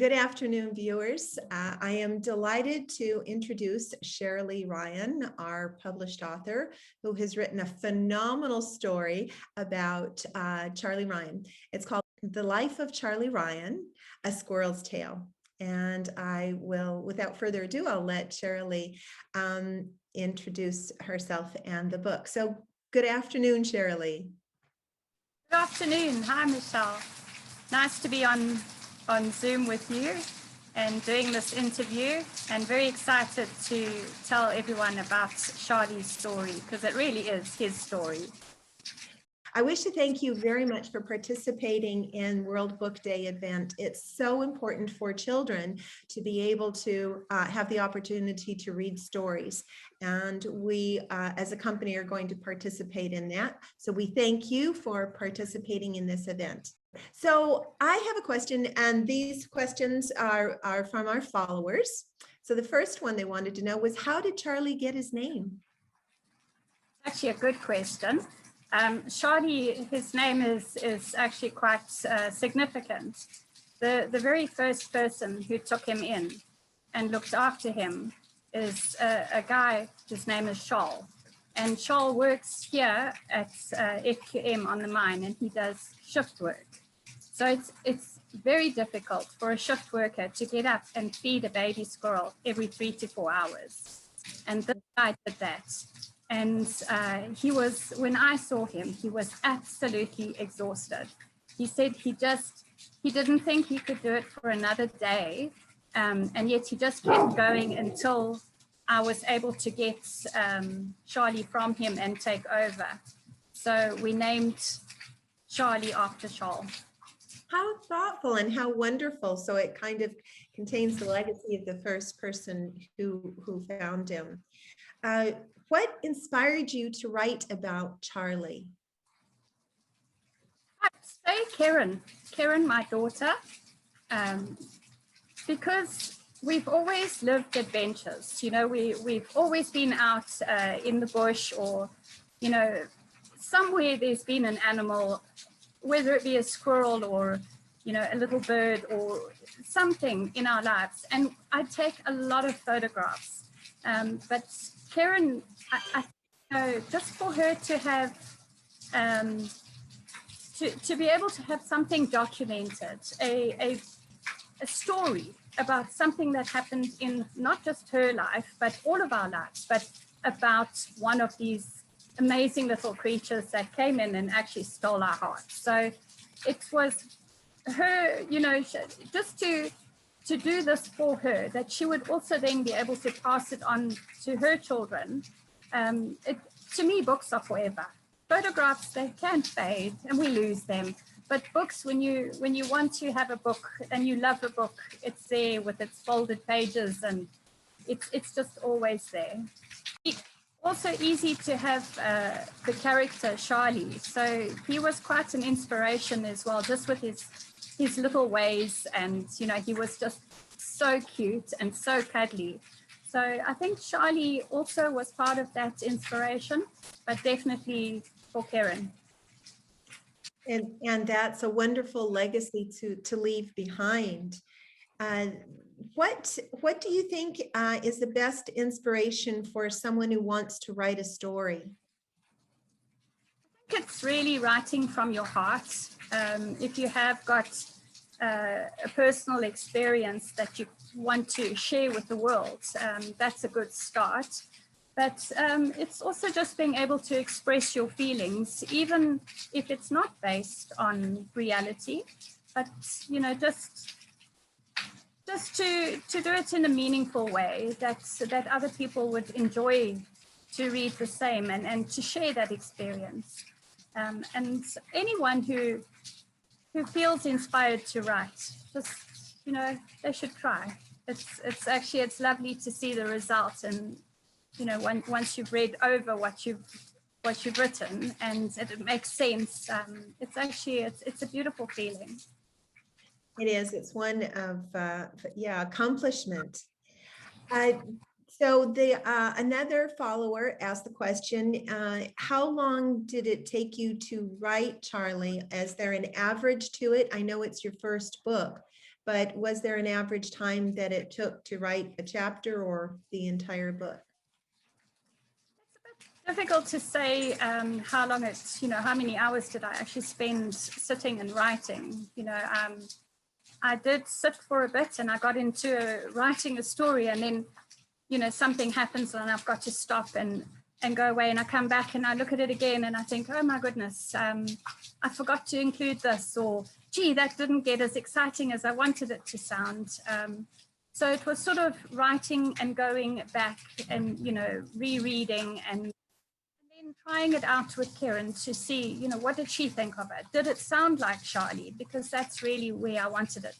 Good afternoon, viewers. I am delighted to introduce Sheralee Ryan, our published author, who has written a phenomenal story about Sheralee Ryan. It's called The Life of Sheralee Ryan, A Squirrel's Tale. And I will, without further ado, I'll let Sheralee introduce herself and the book. So good afternoon, Sheralee. Good afternoon. Hi, Michelle. Nice to be on Zoom with you and doing this interview, and very excited to tell everyone about Sharlee's story, because it really is his story. I wish to thank you very much for participating in World Book Day event. It's so important for children to be able to have the opportunity to read stories. And we, as a company, are going to participate in that. So we thank you for participating in this event. So I have a question, and these questions are from our followers. So the first one they wanted to know was, how did Sheralee get his name? Actually, a good question. Sheralee, his name is actually quite significant. The very first person who took him in and looked after him is a guy, his name is Sheralee. And Sheralee works here at FQM on the mine, and he does shift work. So it's very difficult for a shift worker to get up and feed a baby squirrel every 3 to 4 hours. And this guy did that. And he was, when I saw him, he was absolutely exhausted. He said he didn't think he could do it for another day. And yet he just kept going until I was able to get Sheralee from him and take over. So we named Sheralee after Sheralee. How thoughtful and how wonderful. So it kind of contains the legacy of the first person who found him. What inspired you to write about Sheralee? I'd say Karen, my daughter, because we've always lived adventures. You know, we've always been out in the bush, or, you know, somewhere there's been an animal, whether it be a squirrel or, you know, a little bird or something in our lives. And I take a lot of photographs. But Karen, I know, just for her to have, to be able to have something documented, a story about something that happened in not just her life, but all of our lives, but about one of these amazing little creatures that came in and actually stole our hearts. So it was her, you know, just to do this for her, that she would also then be able to pass it on to her children. To me, books are forever. Photographs, they can fade and we lose them. But books, when you want to have a book and you love a book, it's there with its folded pages, and it's just always there. Also easy to have the character Sheralee. So he was quite an inspiration as well, just with his little ways, and you know, he was just so cute and so cuddly. So I think Sheralee also was part of that inspiration, but definitely for Karen. And that's a wonderful legacy to leave behind. What do you think is the best inspiration for someone who wants to write a story? I think it's really writing from your heart. If you have got a personal experience that you want to share with the world, that's a good start. But it's also just being able to express your feelings, even if it's not based on reality, but, you know, just to do it in a meaningful way that other people would enjoy to read the same, and to share that experience. And anyone who feels inspired to write, just, you know, they should try. It's lovely to see the result, and you know, once you've read over what you've written and it makes sense, it's a beautiful feeling. It is. It's one of accomplishment. So another follower asked the question, how long did it take you to write Sheralee? Is there an average to it? I know it's your first book, but was there an average time that it took to write a chapter or the entire book? Difficult to say how long it's, how many hours did I actually spend sitting and writing. I did sit for a bit and I got into writing a story, and then, something happens and I've got to stop and go away, and I come back and I look at it again and I think, oh my goodness, I forgot to include this, or gee, that didn't get as exciting as I wanted it to sound. So it was sort of writing and going back and, rereading and then trying it out with Karen to see, what did she think of it? Did it sound like Sheralee? Because that's really where I wanted it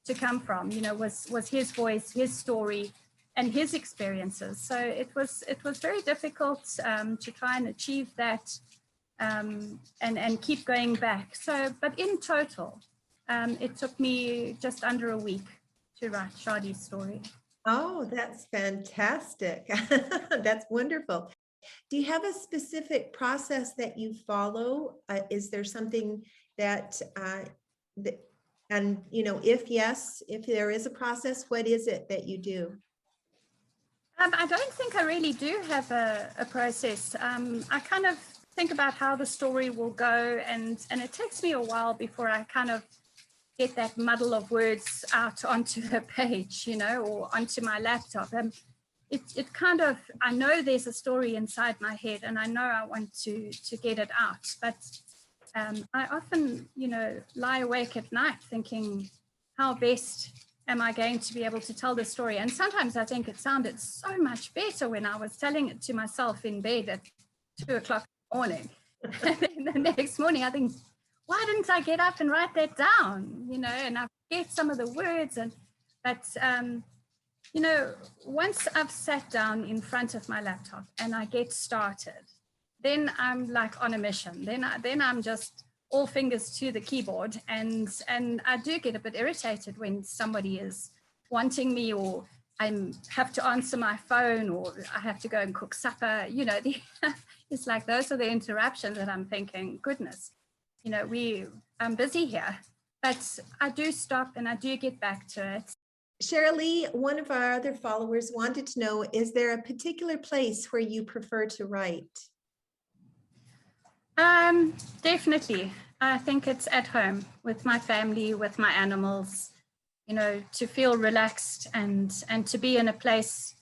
to come from, was his voice, his story, and his experiences. So it was very difficult to try and achieve that and keep going back. So, but in total, it took me just under a week to write Sheralee's story. Oh, that's fantastic. That's wonderful. Do you have a specific process that you follow? Is there something that, and if yes, if there is a process, what is it that you do? I don't think I really do have a process. I kind of think about how the story will go, and it takes me a while before I kind of get that muddle of words out onto the page, or onto my laptop. It kind of, I know there's a story inside my head and I know I want to get it out, but I often, lie awake at night thinking, how best am I going to be able to tell the story? And sometimes I think it sounded so much better when I was telling it to myself in bed at 2 o'clock in the morning. And then the next morning I think, why didn't I get up and write that down? And I forget some of the words, but once I've sat down in front of my laptop and I get started, then I'm like on a mission. Then I'm just all fingers to the keyboard, and I do get a bit irritated when somebody is wanting me, or I have to answer my phone, or I have to go and cook supper. It's like those are the interruptions that I'm thinking, goodness, I'm busy here, but I do stop and I do get back to it. Sheralee, one of our other followers wanted to know, is there a particular place where you prefer to write? Definitely. I think it's at home with my family, with my animals, to feel relaxed and to be in a place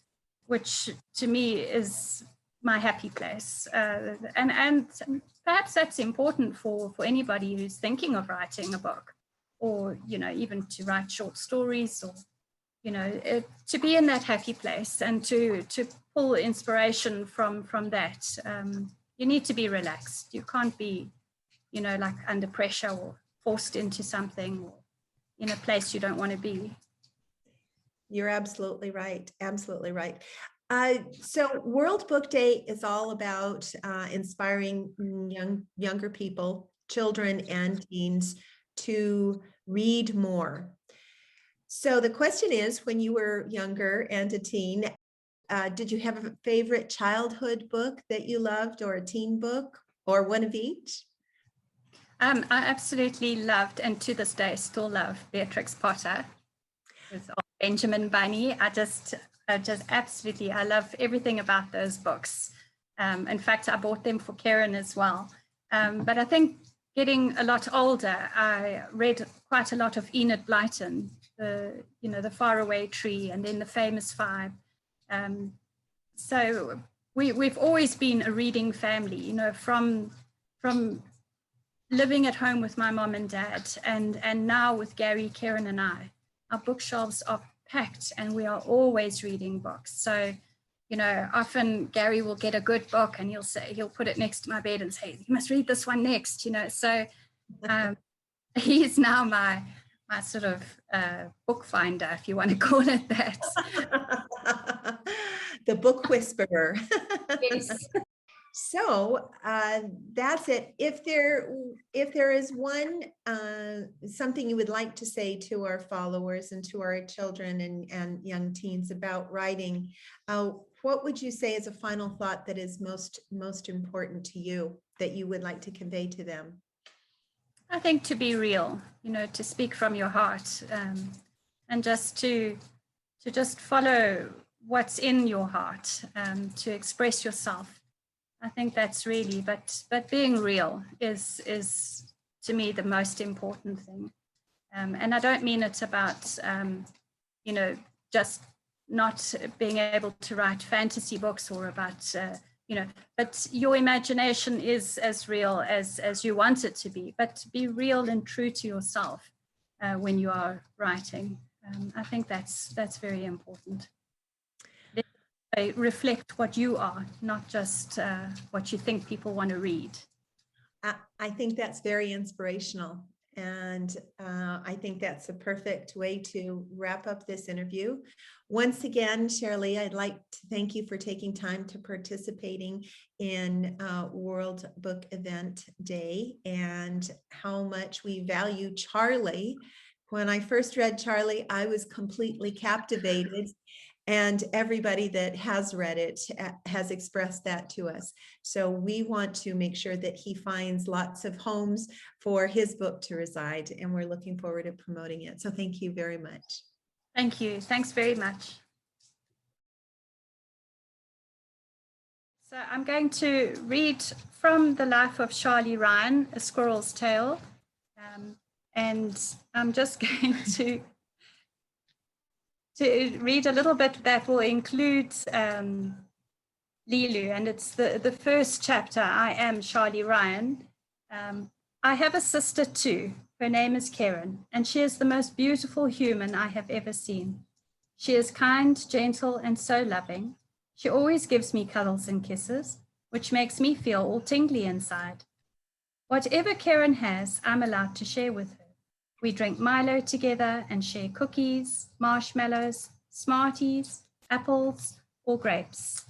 which to me is my happy place. And perhaps that's important for anybody who's thinking of writing a book, or, even to write short stories, or, to be in that happy place and to pull inspiration from that. You need to be relaxed. You can't be, like under pressure or forced into something, or in a place you don't want to be. You're absolutely right. Absolutely right. So World Book Day is all about inspiring younger people, children and teens, to read more. So the question is, when you were younger and a teen, did you have a favorite childhood book that you loved, or a teen book, or one of each? I absolutely loved, and to this day still love, Beatrix Potter with Benjamin Bunny. I just absolutely, I love everything about those books. In fact, I bought them for Karen as well. But I think getting a lot older, I read quite a lot of Enid Blyton, the Faraway Tree, and then the Famous Five. So we've always been a reading family, from living at home with my mom and dad, and now with Gary, Karen, and I. Our bookshelves are packed and we are always reading books. So, often Gary will get a good book and he'll put it next to my bed and say, you must read this one next, So he's now my sort of book finder, if you want to call it that. The book whisperer. Yes. So that's it. If there is one something you would like to say to our followers and to our children and young teens about writing, what would you say is a final thought that is most important to you that you would like to convey to them? I think to be real, to speak from your heart, and just to just follow what's in your heart, to express yourself. I think that's really, but being real is to me the most important thing. And I don't mean it's about, just not being able to write fantasy books or about, but your imagination is as real as you want it to be, but be real and true to yourself when you are writing. I think that's very important. Reflect what you are, not just what you think people want to read. I think that's very inspirational. And I think that's a perfect way to wrap up this interview. Once again, Sheralee, I'd like to thank you for taking time to participating in World Book Event Day and how much we value Charlie. When I first read Charlie, I was completely captivated. And everybody that has read it has expressed that to us. So we want to make sure that he finds lots of homes for his book to reside, and we're looking forward to promoting it. So thank you very much. Thank you. Thanks very much. So I'm going to read from the life of Sheralee Ryan, A Squirrel's Tale. And I'm just going to read a little bit that will include Lilu, and it's the first chapter. I am Sheralee Ryan. I have a sister too. Her name is Karen, and she is the most beautiful human I have ever seen. She is kind, gentle, and so loving. She always gives me cuddles and kisses, which makes me feel all tingly inside. Whatever Karen has, I'm allowed to share with her. We drink Milo together and share cookies, marshmallows, Smarties, apples, or grapes.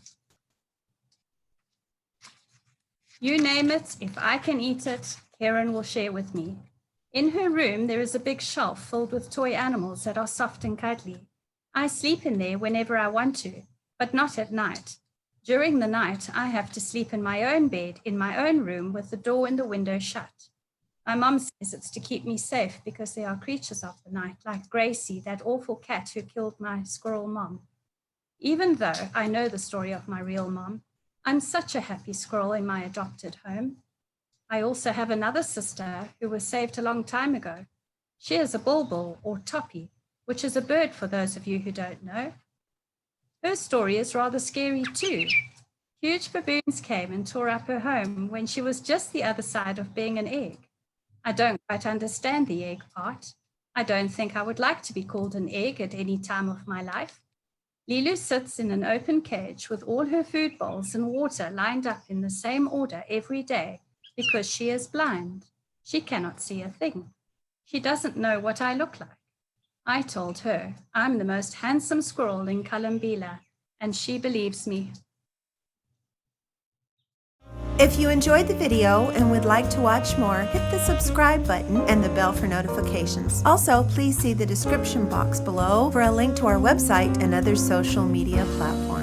You name it, if I can eat it, Karen will share with me. In her room, there is a big shelf filled with toy animals that are soft and cuddly. I sleep in there whenever I want to, but not at night. During the night, I have to sleep in my own bed, in my own room, with the door and the window shut. My mom says it's to keep me safe because there are creatures of the night, like Gracie, that awful cat who killed my squirrel mom. Even though I know the story of my real mom, I'm such a happy squirrel in my adopted home. I also have another sister who was saved a long time ago. She is a bulbul, or toppy, which is a bird for those of you who don't know. Her story is rather scary too. Huge baboons came and tore up her home when she was just the other side of being an egg. I don't quite understand the egg part. I don't think I would like to be called an egg at any time of my life. Lilu sits in an open cage with all her food bowls and water lined up in the same order every day because she is blind. She cannot see a thing. She doesn't know what I look like. I told her I'm the most handsome squirrel in Kolumbila, and she believes me. If you enjoyed the video and would like to watch more, hit the subscribe button and the bell for notifications. Also, please see the description box below for a link to our website and other social media platforms.